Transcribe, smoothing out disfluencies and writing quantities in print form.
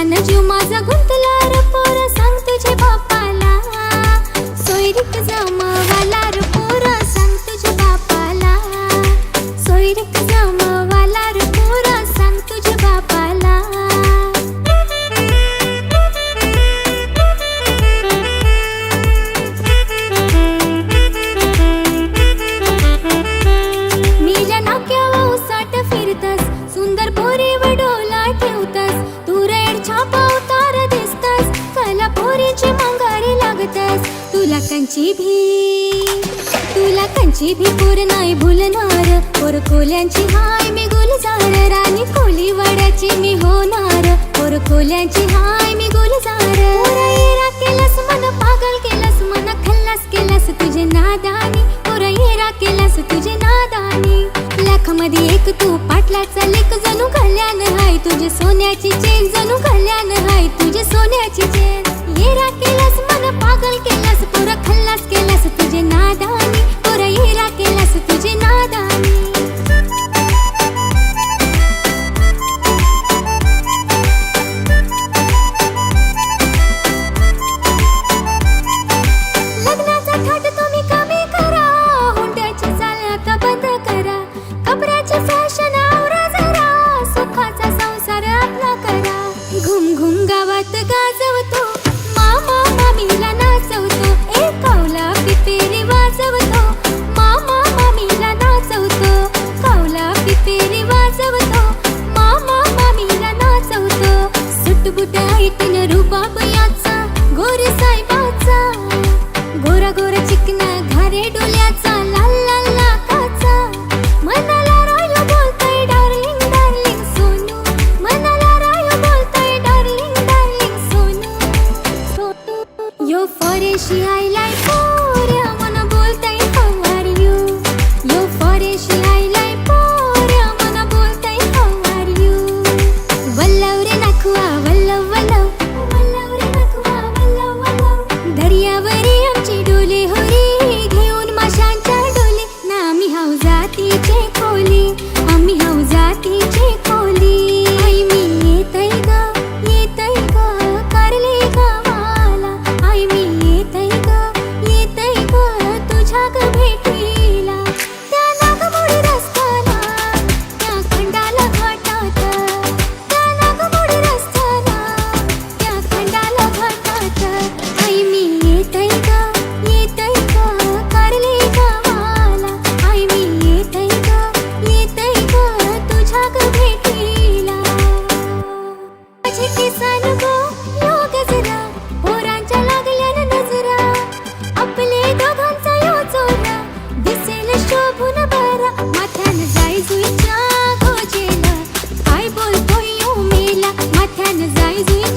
तुझ्यानं जीव माझा गुंतला र पोरा, सांग तुझे बापाला. सोयरीक जमवाला र पोरा, सांग तुझे बापाला. सोयरीक जमवाला र पोरा, सांग तुझे बापाला. मील्या नाक्यावर उसाट फिरतस, सुंदर पोरी वडोला ठेवतस. तू रेड छापा उतार दिसतस, कला पोरीची मंगारी लागतस. तुला कंची भी पोर नाही भुलणार. पोर कोल्यांची हाय मी गुलजार, राणी कोली वाड्याची मी होणार. पोर कोल्यांची हाय मी गुलजार. पोरा येरा केलास मन पागल केलास, मन खल्लास केलास तुझे नादानी. पोरा येरा केलास तुझे नादानी. लाखामध्ये एक तू पाटलाचा लेक, जणू कल्याण हाय तुझे सोन्याची चेन. जणू कल्याण हाय तुझे सोन्याची चेन. येरा केलास मन पागल केलास, पोरा खल्लास केलास तुझे नादानी. पोरा येरा केलास तुझे नादानी. लग्नाचा थाट तुम्ही कमी करा, हुंड्याची चाल आता बंद करा. कपड्याची फॅशन आवरा जरा, सुखाचा संसार आपला करा. घुम घुम गावात गाजवतो, मामा मामीला नाचवतो. कौला पिपेरी वाजवतो, मामा मामीला नाचवतो. कौला पिपेरी वाजवतो, मामा मामीला नाचवतो. सुटबुट ऐकून रुबाब याचा, गोरे साहेबाचा. गोरा गोरा चिकना घारे डोल्याचा, लाल लाल नाकाचा. मनाला रायो बोलतय डार्लिंग डार्लिंग सोनू. मनाला रायो बोलतय डार्लिंग डार्लिंग सोनू. सोनू यो फॉरेशी आय लाईक पोऱ्या, मन बोलतय हाऊ आर यू. यो फॉरेशी आय लाईक पोऱ्या, मन बोलतय हाऊ आर यू. वल्लव रे नखवा वल्लव वल्लव, वल्लव रे नखवा वल्लव वल्लव. दर्यावरी आमची डोले होरी, घेऊन माशांच्या डोले. ना आम्ही हाऊ जातीचे खोली, आम्ही हाऊ जातीचे खोली. आई मी येतय ग कारले गावाला. आई मी येतय ग तुझ्या ग भेटीला. त्या नागमोडी रस्त्याला, त्या खंडाला घाटात. त्या नागमोडी रस्त्याला, त्या खंडाला घाटात. आई मी येतय ग कारले गावाला. आई मी येतय ग तुझ्या ग भेटीला. माझे किसान गो यो गजरा, पोरांच्या लागल्यान नजरा. आपले दोघांचा यो चोरा, दिसेल शोभून बरा. माथ्यान जाय जुईच्या गोजेला, काय बोलतोय यो मेला. माथ्यान जाय जुई